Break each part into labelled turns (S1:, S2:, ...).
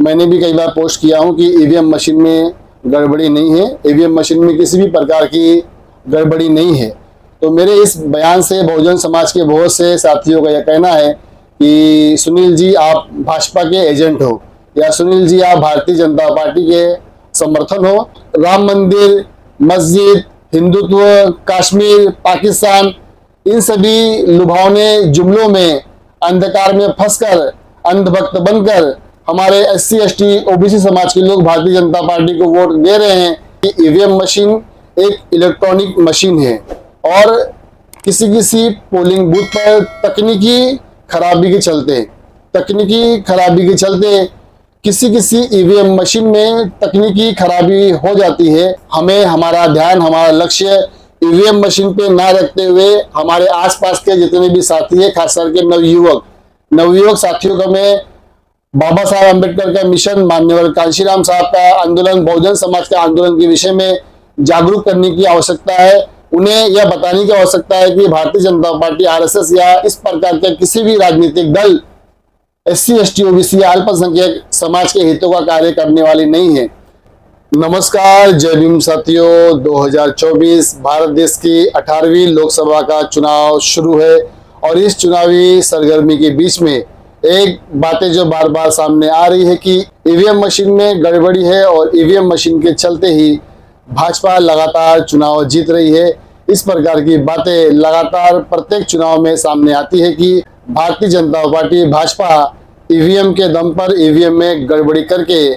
S1: मैंने भी कई बार पोस्ट किया हूं कि ईवीएम मशीन में गड़बड़ी नहीं है, ईवीएम मशीन में किसी भी प्रकार की गड़बड़ी नहीं है। तो मेरे इस बयान से बहुजन समाज के बहुत से साथियों का यह कहना है कि सुनील जी आप भाजपा के एजेंट हो, या सुनील जी आप भारतीय जनता पार्टी के समर्थन हो। राम मंदिर, मस्जिद, हिंदुत्व, कश्मीर, पाकिस्तान, इन सभी लुभावने जुमलों में अंधकार में फंसकर अंधभक्त बनकर हमारे SC ST OBC समाज के लोग भारतीय जनता पार्टी को वोट दे रहे हैं कि ईवीएम मशीन एक इलेक्ट्रॉनिक मशीन है और किसी पोलिंग बूथ पर तकनीकी खराबी के चलते किसी ईवीएम मशीन में तकनीकी खराबी हो जाती है। हमें हमारा ध्यान, हमारा लक्ष्य ईवीएम मशीन पे ना रखते हुए हमारे आसपास के जितने भी साथी हैं, खास करके नवयुवक साथियों का मैं बाबा साहब अम्बेडकर का मिशन, माननीय कांशीराम साहब का आंदोलन, बहुजन समाज का आंदोलन के विषय में जागरूक करने की आवश्यकता है। उन्हें यह बताने की आवश्यकता है कि भारतीय जनता पार्टी, RSS या इस प्रकार के किसी भी राजनीतिक दल SC ST OBC या अल्पसंख्यक समाज के हितों का कार्य करने वाली नहीं है। नमस्कार, जय भीम साथियों। 2024 भारत देश की 18वीं लोकसभा का चुनाव शुरू है और इस चुनावी सरगर्मी के बीच में एक बातें जो बार बार सामने आ रही है कि ईवीएम मशीन में गड़बड़ी है और ईवीएम मशीन के चलते ही भाजपा लगातार चुनाव जीत रही है। इस प्रकार की बातें लगातार प्रत्येक चुनाव में सामने आती है कि भारतीय जनता पार्टी, भाजपा ईवीएम के दम पर ईवीएम में गड़बड़ी करके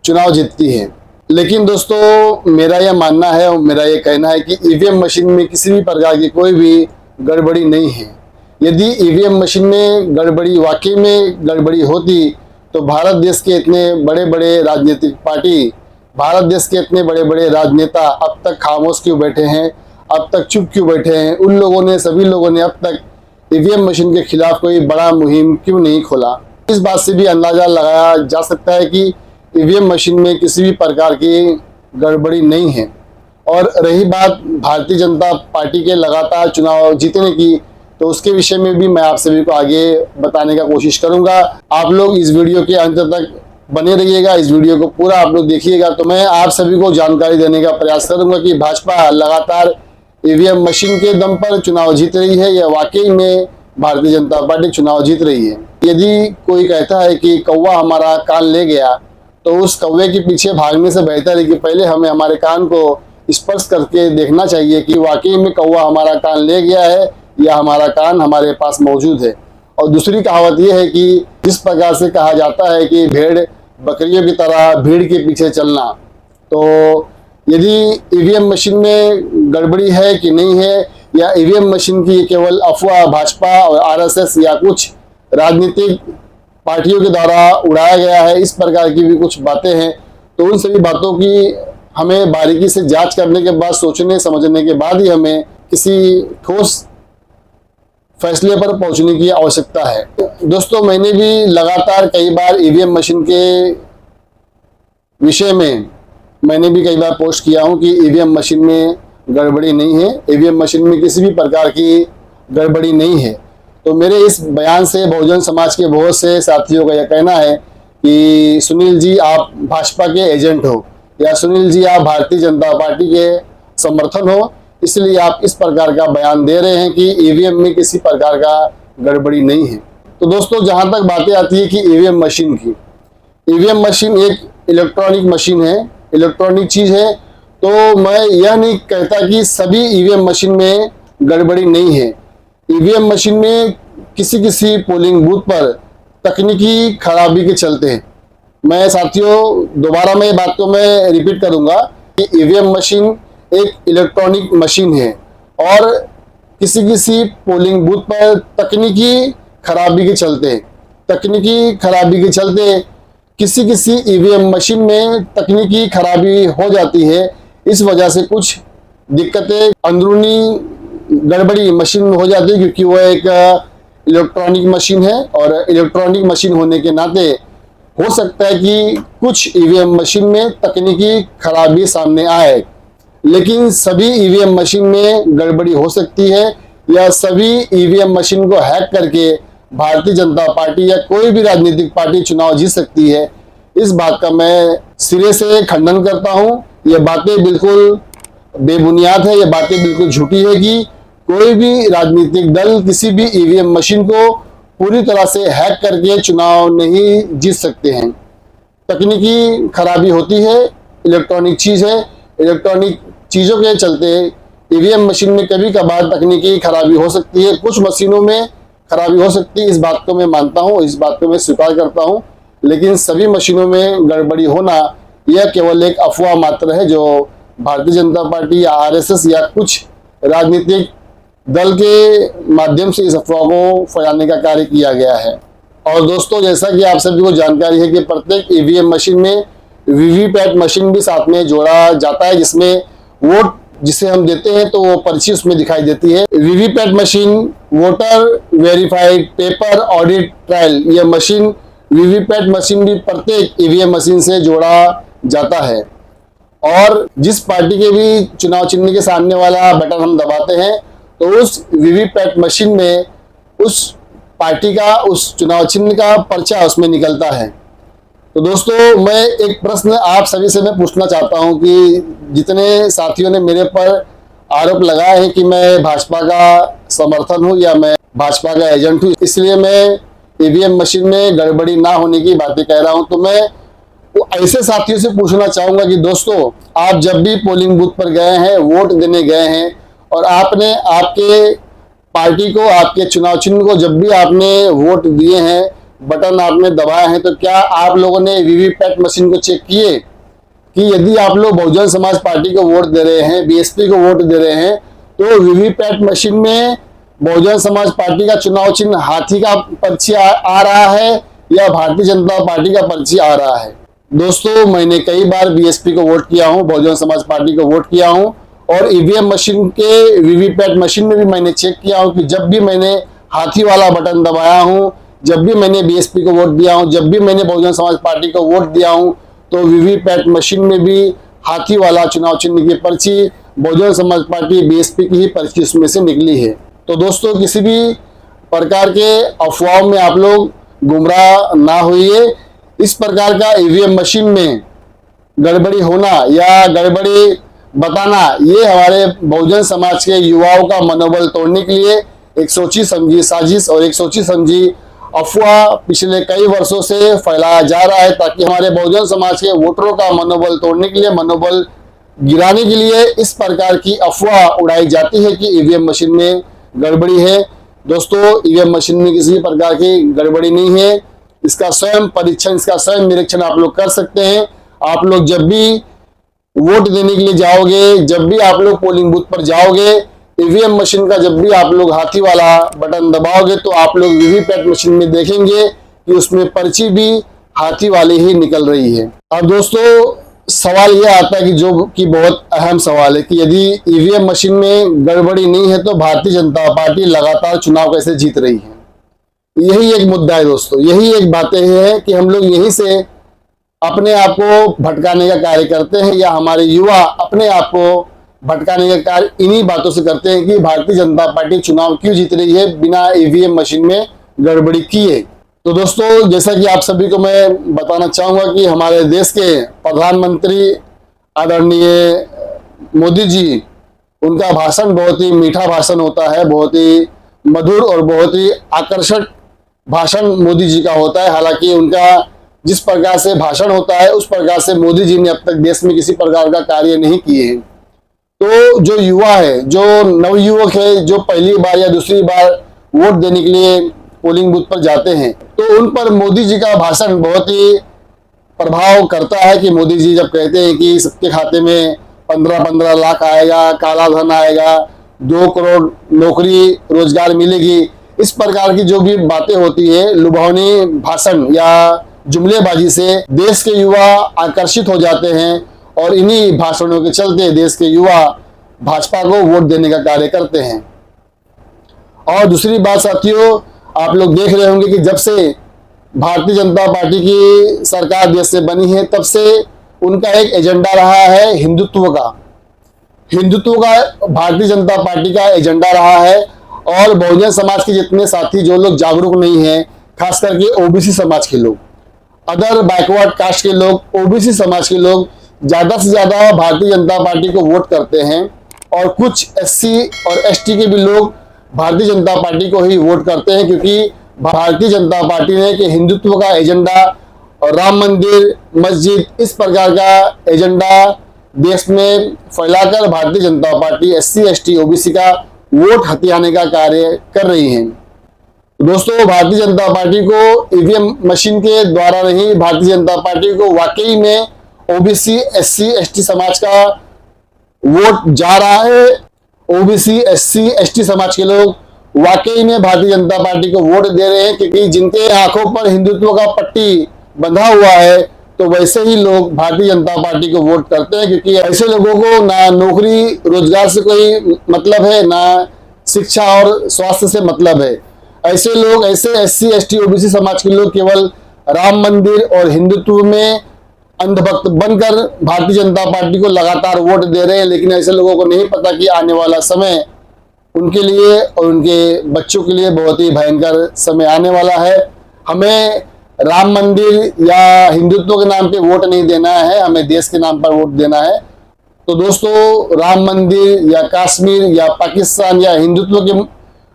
S1: चुनाव जीतती है। लेकिन दोस्तों, मेरा यह मानना है और मेरा यह कहना है कि ईवीएम मशीन में किसी भी प्रकार की कोई भी गड़बड़ी नहीं है। यदि ईवीएम मशीन में गड़बड़ी, वाकई में गड़बड़ी होती तो भारत देश के इतने बड़े बड़े राजनीतिक पार्टी, भारत देश के इतने बड़े बड़े राजनेता अब तक खामोश क्यों बैठे हैं, अब तक चुप क्यों बैठे हैं? उन लोगों ने, सभी लोगों ने अब तक ईवीएम मशीन के खिलाफ कोई बड़ा मुहिम क्यों नहीं खोला? इस बात से भी अंदाजा लगाया जा सकता है कि ईवीएम मशीन में किसी भी प्रकार की गड़बड़ी नहीं है। और रही बात भारतीय जनता पार्टी के लगातार चुनाव जीतने की, तो उसके विषय में भी मैं आप सभी को आगे बताने का कोशिश करूंगा। आप लोग इस वीडियो के अंत तक बने रहिएगा, इस वीडियो को पूरा आप लोग देखिएगा, तो मैं आप सभी को जानकारी देने का प्रयास करूंगा कि भाजपा लगातार ईवीएम मशीन के दम पर चुनाव जीत रही है या वाकई में भारतीय जनता पार्टी चुनाव जीत रही है। यदि कोई कहता है कि कौवा हमारा कान ले गया, तो उस कौवे के पीछे भागने से बेहतर है कि पहले हमें हमारे कान को स्पर्श करके देखना चाहिए कि वाकई में कौवा हमारा कान ले गया है या हमारा कान हमारे पास मौजूद है। और दूसरी कहावत यह है कि जिस प्रकार से कहा जाता है कि भेड़ बकरियों की तरह भीड़ के पीछे चलना, तो यदि ईवीएम मशीन में गड़बड़ी है कि नहीं है, या ईवीएम मशीन की केवल अफवाह भाजपा और RSS या कुछ राजनीतिक पार्टियों के द्वारा उड़ाया गया है, इस प्रकार की भी कुछ बातें हैं, तो उन सभी बातों की हमें बारीकी से जांच करने के बाद, सोचने समझने के बाद ही हमें किसी ठोस फैसले पर पहुंचने की आवश्यकता है। दोस्तों, मैंने भी लगातार कई बार ईवीएम मशीन के विषय में मैंने भी कई बार पोस्ट किया हूं कि ईवीएम मशीन में गड़बड़ी नहीं है, ईवीएम मशीन में किसी भी प्रकार की गड़बड़ी नहीं है। तो मेरे इस बयान से बहुजन समाज के बहुत से साथियों का यह कहना है कि सुनील जी आप भाजपा के एजेंट हो, या सुनील जी आप भारतीय जनता पार्टी के समर्थन हो, इसलिए आप इस प्रकार का बयान दे रहे हैं कि ईवीएम में किसी प्रकार का गड़बड़ी नहीं है। तो दोस्तों, जहां तक बातें आती है कि ईवीएम मशीन की, ईवीएम मशीन एक इलेक्ट्रॉनिक मशीन है, इलेक्ट्रॉनिक चीज है। तो मैं यह नहीं कहता कि सभी ईवीएम मशीन में गड़बड़ी नहीं है। ईवीएम मशीन में किसी पोलिंग बूथ पर तकनीकी खराबी के चलते, मैं साथियों दोबारा मैं बात को मैं रिपीट करूंगा कि ईवीएम मशीन एक इलेक्ट्रॉनिक मशीन है और किसी पोलिंग बूथ पर तकनीकी खराबी के चलते किसी ईवीएम मशीन में तकनीकी खराबी हो जाती है। इस वजह से कुछ दिक्कतें, अंदरूनी गड़बड़ी मशीन में हो जाती है, क्योंकि वह एक इलेक्ट्रॉनिक मशीन है और इलेक्ट्रॉनिक मशीन होने के नाते हो सकता है कि कुछ ईवीएम मशीन में तकनीकी खराबी सामने आए। लेकिन सभी ईवीएम मशीन में गड़बड़ी हो सकती है, या सभी ईवीएम मशीन को हैक करके भारतीय जनता पार्टी या कोई भी राजनीतिक पार्टी चुनाव जीत सकती है, इस बात का मैं सिरे से खंडन करता हूं। ये बातें बिल्कुल बेबुनियाद है, ये बातें बिल्कुल झूठी है कि कोई भी राजनीतिक दल किसी भी ईवीएम मशीन को पूरी तरह से हैक करके चुनाव नहीं जीत सकते हैं। तकनीकी खराबी होती है, इलेक्ट्रॉनिक चीज़ है, इलेक्ट्रॉनिक चीज़ों के चलते ईवीएम मशीन में कभी कभार तकनीकी खराबी हो सकती है, कुछ मशीनों में खराबी हो सकती है। इस बात को मैं मानता हूँ, इस बात को मैं स्वीकार करता हूँ, लेकिन सभी मशीनों में गड़बड़ी होना यह केवल एक अफवाह मात्र है जो भारतीय जनता पार्टी या आरएसएस या कुछ राजनीतिक दल के माध्यम से इस अफवाह को फैलाने का कार्य किया गया है। और दोस्तों, जैसा कि आप सभी को जानकारी है कि प्रत्येक ईवीएम मशीन में वीवीपैट मशीन भी साथ में जोड़ा जाता है, जिसमें वोट जिसे हम देते हैं तो वो पर्ची उसमें दिखाई देती है। VVPAT machine voter verified paper audit trial, यह मशीन वीवीपैट मशीन भी प्रत्येक ईवीएम मशीन से जोड़ा जाता है। और जिस पार्टी के भी चुनाव चिन्ह के सामने वाला बटन हम दबाते हैं तो उस वीवीपैट मशीन में उस पार्टी का, उस चुनाव चिन्ह का पर्चा उसमें निकलता है। तो दोस्तों, मैं एक प्रश्न आप सभी से मैं पूछना चाहता हूं कि जितने साथियों ने मेरे पर आरोप लगाए हैं कि मैं भाजपा का समर्थन हूं या मैं भाजपा का एजेंट हूं, इसलिए मैं ईवीएम मशीन में गड़बड़ी ना होने की बातें कह रहा हूं, तो मैं वो ऐसे साथियों से पूछना चाहूंगा कि दोस्तों, आप जब भी पोलिंग बूथ पर गए हैं, वोट देने गए हैं और आपने आपके पार्टी को, आपके चुनाव चिन्ह को जब भी आपने वोट दिए हैं, बटन आपने दबाए हैं, तो क्या आप लोगों ने वीवीपैट मशीन को चेक किए कि यदि आप लोग बहुजन समाज पार्टी को वोट दे रहे हैं, बीएसपी को वोट दे रहे हैं, तो वीवीपैट मशीन में बहुजन समाज पार्टी का चुनाव चिन्ह हाथी का पर्ची आ रहा है या भारतीय जनता पार्टी का पर्ची आ रहा है? दोस्तों, मैंने कई बार बीएसपी को वोट किया हूं, बहुजन समाज पार्टी को वोट किया हूं और ईवीएम मशीन के वीवीपैट मशीन में भी मैंने चेक किया हूं कि जब भी मैंने हाथी वाला बटन दबाया हूं, जब भी मैंने बीएसपी को वोट दिया हूं, जब भी मैंने बहुजन समाज पार्टी को वोट दिया हूं, तो वीवीपैट मशीन में भी हाथी वाला चुनाव चिन्ह की पर्ची बहुजन समाज पार्टी बीएसपी की ही पर्ची उसमें से निकली है। तो दोस्तों, किसी भी प्रकार के अफवाहों में आप लोग गुमराह ना होइए। इस प्रकार का ईवीएम मशीन में गड़बड़ी होना या गड़बड़ी बताना, ये हमारे बहुजन समाज के युवाओं का मनोबल तोड़ने के लिए एक सोची समझी साजिश और एक सोची समझी अफवाह पिछले कई वर्षों से फैलाया जा रहा है, ताकि हमारे बहुजन समाज के वोटरों का मनोबल तोड़ने के लिए, मनोबल गिराने के लिए इस प्रकार की अफवाह उड़ाई जाती है कि ईवीएम मशीन में गड़बड़ी है। दोस्तों, ईवीएम मशीन में किसी प्रकार की गड़बड़ी नहीं है। इसका स्वयं परीक्षण, इसका स्वयं निरीक्षण आप लोग कर सकते हैं। आप लोग जब भी वोट देने के लिए जाओगे, जब भी आप लोग पोलिंग बूथ पर जाओगे, ईवीएम मशीन का जब भी आप लोग हाथी वाला बटन दबाओगे तो आप लोग वीवीपैट मशीन में देखेंगे कि उसमें पर्ची भी हाथी वाली ही निकल रही है। अब दोस्तों, सवाल यह आता है कि जो कि बहुत अहम सवाल है कि यदि ईवीएम मशीन में गड़बड़ी नहीं है तो भारतीय जनता पार्टी लगातार चुनाव कैसे जीत रही है? यही एक मुद्दा है दोस्तों, यही एक बातें हैं कि हम लोग यहीं से अपने आप को भटकाने का कार्य करते हैं या हमारे युवा अपने आप को भटकाने का कार्य इन्हीं बातों से करते हैं कि भारतीय जनता पार्टी चुनाव क्यों जीत रही है बिना ईवीएम मशीन में गड़बड़ी किए। तो दोस्तों, जैसा कि आप सभी को मैं बताना चाहूंगा कि हमारे देश के प्रधानमंत्री आदरणीय मोदी जी, उनका भाषण बहुत ही मीठा भाषण होता है, बहुत ही मधुर और बहुत ही आकर्षक भाषण मोदी जी का होता है। हालांकि उनका जिस प्रकार से भाषण होता है उस प्रकार से मोदी जी ने अब तक देश में किसी प्रकार का कार्य नहीं किए हैं। तो जो युवा है, जो नवयुवक है, जो पहली बार या दूसरी बार वोट देने के लिए पोलिंग बूथ पर जाते हैं, तो उन पर मोदी जी का भाषण बहुत ही प्रभाव करता है कि मोदी जी जब कहते हैं कि सबके खाते में 15-15 लाख आएगा, काला धन आएगा, 2 करोड़ नौकरी रोजगार मिलेगी, इस प्रकार की जो भी बातें होती है, लुभावनी भाषण या जुमलेबाजी से देश के युवा आकर्षित हो जाते हैं और इन्हीं भाषणों के चलते देश के युवा भाजपा को वोट देने का कार्य करते हैं। और दूसरी बात साथियों, आप लोग देख रहे होंगे कि जब से भारतीय जनता पार्टी की सरकार देश से बनी है, तब से उनका एक एजेंडा रहा है हिंदुत्व का। हिंदुत्व का भारतीय जनता पार्टी का एजेंडा रहा है और बहुजन समाज के जितने साथी जो लोग जागरूक नहीं हैं, खास करके ओबीसी समाज के लोग, अदर बैकवर्ड कास्ट के लोग, ओबीसी समाज के लोग ज्यादा से ज्यादा भारतीय जनता पार्टी को वोट करते हैं और कुछ एससी और एसटी के भी लोग भारतीय जनता पार्टी को ही वोट करते हैं, क्योंकि भारतीय जनता पार्टी ने कि हिंदुत्व का एजेंडा और राम मंदिर, मस्जिद, इस प्रकार का एजेंडा देश में फैलाकर Bharatiya Janata party SC, ST, OBC का वोट हथियाने का कार्य कर रही है। दोस्तों, भारतीय जनता पार्टी को ईवीएम मशीन के द्वारा नहीं, भारतीय जनता पार्टी को वाकई में ओबीसी, एससी, एसटी समाज का वोट जा रहा है। ओबीसी, एससी, एसटी समाज के लोग वाकई में भारतीय जनता पार्टी को वोट दे रहे हैं, क्योंकि जिनके आंखों पर हिंदुत्व का पट्टी बंधा हुआ है तो वैसे ही लोग भारतीय जनता पार्टी को वोट करते हैं, क्योंकि ऐसे लोगों को ना नौकरी रोजगार से कोई मतलब है, ना शिक्षा और स्वास्थ्य से मतलब है। ऐसे लोग, ऐसे एससी, एसटी, ओबीसी समाज के लोग केवल राम मंदिर और हिंदुत्व में अंधभक्त बनकर भारतीय जनता पार्टी को लगातार वोट दे रहे हैं, लेकिन ऐसे लोगों को नहीं पता कि आने वाला समय उनके लिए और उनके बच्चों के लिए बहुत ही भयंकर समय आने वाला है। हमें राम मंदिर या हिंदुत्व के नाम पे वोट नहीं देना है, हमें देश के नाम पर वोट देना है। तो दोस्तों, राम मंदिर या कश्मीर या पाकिस्तान या हिंदुत्व के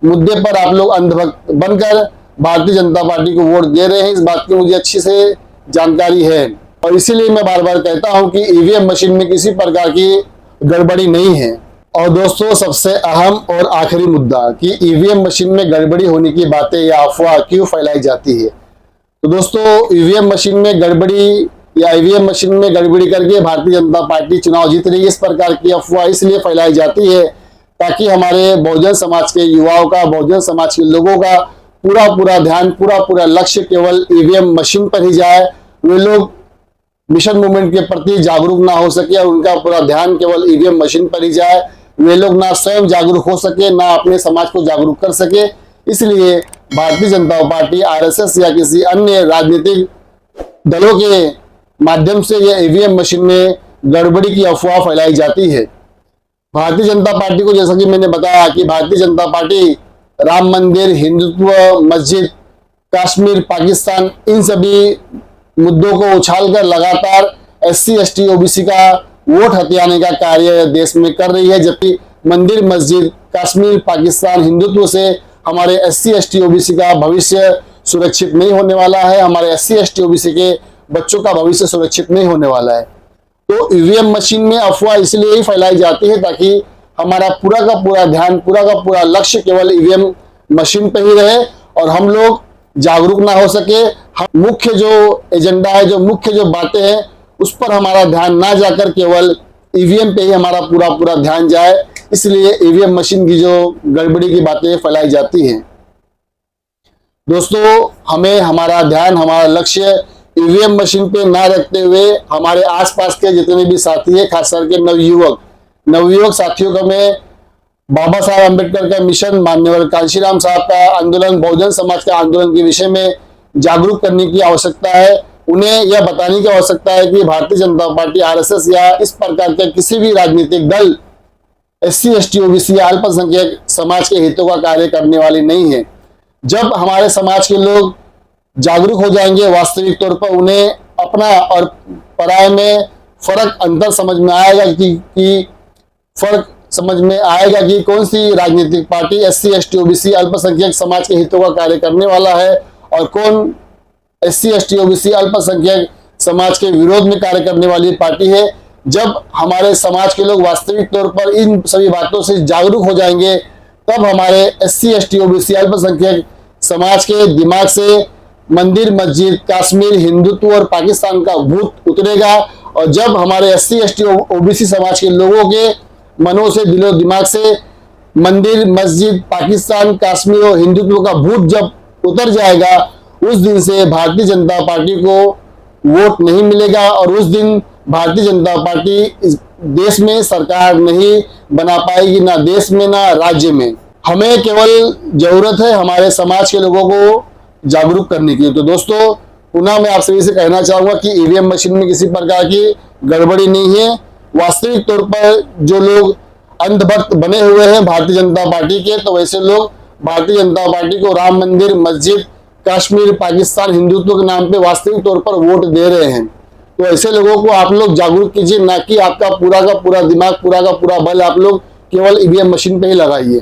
S1: मुद्दे पर आप लोग अंधभक्त बनकर भारतीय जनता पार्टी को वोट दे रहे हैं, इस बात की मुझे अच्छी से जानकारी है और इसीलिए मैं बार बार कहता हूं कि ईवीएम मशीन में किसी प्रकार की गड़बड़ी नहीं है। और दोस्तों, सबसे अहम और आखिरी मुद्दा कि ईवीएम मशीन में गड़बड़ी होने की बातें या अफवाह क्यों फैलाई जाती है। तो दोस्तों, ईवीएम मशीन में गड़बड़ी या ईवीएम मशीन में गड़बड़ी करके भारतीय जनता पार्टी चुनाव जीत रही है, इस प्रकार की अफवाह इसलिए फैलाई जाती है ताकि हमारे बहुजन समाज के युवाओं का, बहुजन समाज के लोगों का पूरा ध्यान, पूरा लक्ष्य केवल ईवीएम मशीन पर ही जाए। वे लोग मिशन मूवमेंट के प्रति जागरूक ना हो सके और उनका पूरा ध्यान केवल ईवीएम मशीन पर ही जाए। वे लोग ना स्वयं जागरूक हो सके, ना अपने समाज को जागरूक कर सके। इसलिए भारतीय जनता पार्टी, आरएसएस या किसी अन्य राजनीतिक दलों के माध्यम से यह ईवीएम मशीन में गड़बड़ी की अफवाह फैलाई जाती है। भारतीय जनता पार्टी को, जैसा कि मैंने बताया कि भारतीय जनता पार्टी राम मंदिर, हिंदुत्व, मस्जिद, कश्मीर, पाकिस्तान, इन सभी मुद्दों को उछालकर लगातार एससी, एसटी, ओबीसी का वोट हथियाने का कार्य देश में कर रही है, जबकि मंदिर, मस्जिद, कश्मीर, पाकिस्तान, हिंदुत्व से हमारे एससी, एसटी, ओबीसी का भविष्य सुरक्षित नहीं होने वाला है। हमारे एससी, एसटी, ओबीसी के बच्चों का भविष्य सुरक्षित नहीं होने वाला है। तो ईवीएम मशीन में अफवाह इसलिए ही फैलाई जाती है ताकि हमारा पूरा का पूरा ध्यान, पूरा का पूरा लक्ष्य केवल ईवीएम मशीन पर ही रहे और हम लोग जागरूक ना हो सके। मुख्य जो एजेंडा है, जो मुख्य जो बातें हैं, उस पर हमारा ध्यान ना जाकर केवल ईवीएम पे ही हमारा पूरा ध्यान जाए। इसलिए ईवीएम मशीन की जो गड़बड़ी की बातें फैलाई जाती हैं। दोस्तों, हमें हमारा ध्यान, हमारा लक्ष्य ईवीएम मशीन पे ना रखते हुए हमारे आसपास के जितने भी साथी हैं, खास करके नवयुवक साथियों का मैं बाबा साहब अम्बेडकर का मिशन, माननीय कांशीराम साहब का आंदोलन, बहुजन समाज का आंदोलन के विषय में जागरूक करने की आवश्यकता है। उन्हें यह बताने की आवश्यकता है कि भारतीय जनता पार्टी, आरएसएस या इस प्रकार के किसी भी राजनीतिक दल एससी, एसटी, ओबीसी या अल्पसंख्यक समाज के हितों का कार्य करने वाली नहीं है। जब हमारे समाज के लोग जागरूक हो जाएंगे, वास्तविक तौर पर उन्हें अपना और पराये में फर्क, अंतर समझ में आएगा कि फर्क समझ में आएगा कि कौन सी राजनीतिक पार्टी एससी, एसटी, ओबीसी, अल्पसंख्यक समाज के हितों का कार्य करने वाला है और कौन एससी, एसटी, ओबीसी, अल्पसंख्यक समाज के विरोध में कार्य करने वाली पार्टी है। जब हमारे समाज के लोग वास्तविक तौर पर इन सभी बातों से जागरूक हो जाएंगे, तब हमारे एससी, एसटी, ओबीसी, अल्पसंख्यक समाज के दिमाग से मंदिर, मस्जिद, कश्मीर, हिंदुत्व और पाकिस्तान का भूत उतरेगा। और जब हमारे एससी, एसटी, ओबीसी समाज के लोगों के मनों से, दिलो दिमाग से मंदिर, मस्जिद, पाकिस्तान, कश्मीर और हिंदुत्व का भूत जब उतर जाएगा, उस दिन से भारतीय जनता पार्टी को वोट नहीं मिलेगा और उस दिन भारतीय जनता पार्टी इस देश में सरकार नहीं बना पाएगी, ना देश में ना राज्य में। हमें केवल जरूरत है हमारे समाज के लोगों को जागरूक करने की। तो दोस्तों, पुनः मैं आप सभी से कहना चाहूंगा कि ईवीएम मशीन में किसी प्रकार की गड़बड़ी नहीं है। वास्तविक तौर पर जो लोग अंधभक्त बने हुए हैं भारतीय जनता पार्टी के, तो वैसे लोग भारतीय जनता पार्टी को राम मंदिर, मस्जिद, कश्मीर पाकिस्तान हिंदुत्व के नाम पे वास्तविक तौर पर वोट दे रहे हैं। तो ऐसे लोगों को आप लोग जागरूक कीजिए, ना कि आपका पूरा का पूरा दिमाग, पूरा का पूरा बल आप लोग केवल ईवीएम मशीन पे ही लगाइए।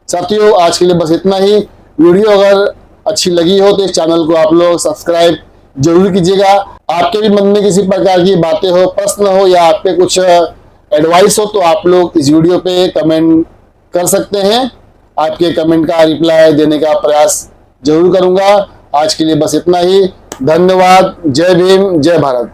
S1: साथियों, आज के लिए बस इतना ही। वीडियो अगर अच्छी लगी हो तो इस चैनल को आप लोग सब्सक्राइब जरूर कीजिएगा। आपके भी मन में किसी प्रकार की बातें हो, प्रश्न हो या आप पे कुछ एडवाइस हो तो आप लोग इस वीडियो पे कमेंट कर सकते हैं। आपके कमेंट का रिप्लाई देने का प्रयास जरूर करूंगा। आज के लिए बस इतना ही। धन्यवाद। जय भीम, जय भारत।